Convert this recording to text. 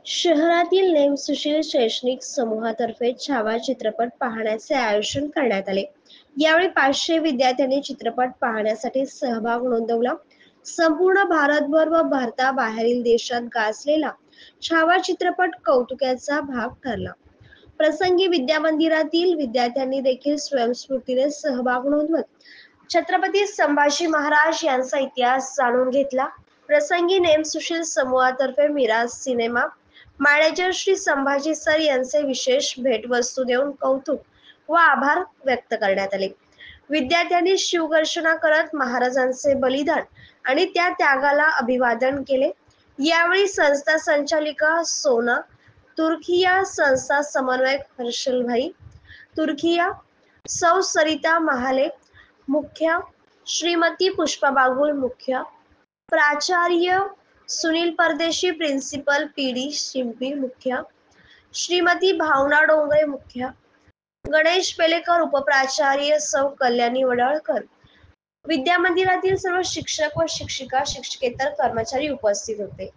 शहरातील नेमसुशील शैक्षणिक समूहातर्फे छावा चित्रपट पाहण्याचे आयोजन करण्यात आले. यावेळी 500 विद्यार्थ्यांनी चित्रपट पाहण्यासाठी सहभाग नोंदवला. संपूर्ण भारतभर व भारताबाहेरील देशात गाजलेला छावा चित्रपट कौतुकाचा भाग ठरला. प्रसंगी विद्यामंदिरातील विद्यार्थ्यांनी देखील स्वयंस्फूर्तीने सहभाग नोंदवत छत्रपती संभाजी महाराज यांचा इतिहास जाणून घेतला. प्रसंगी नेमसुशील समूहातर्फे Miraj cinema manager Shri Sambhaji sir यांचे विशेष भेटवस्तू देऊन कौतुक व आभार व्यक्त करण्यात आले. विद्यार्थ्यांनी शिवघर्षणा करत महाराजांचे बलिदान आणि त्या त्यागाला अभिवादन केले. यावेळी संस्था संचालिका सोना तुर्खिया, संस्था समन्वयक हर्षलभाई तुर्खिया, सौ सरिता महाले मुख्य, श्रीमती पुष्पा बागुल मुख्य, प्राचार्य सुनील परदेशी प्रिन्सिपल पीडी शिंपी मुख्य, श्रीमती भावना डोंगरे मुख्य, गणेश पेलेकर उपप्राचार्य, सौ कल्याणी वडाळकर, विद्यामंदिरातील सर्व शिक्षक व शिक्षिका, शिक्षकेतर कर्मचारी उपस्थित होते.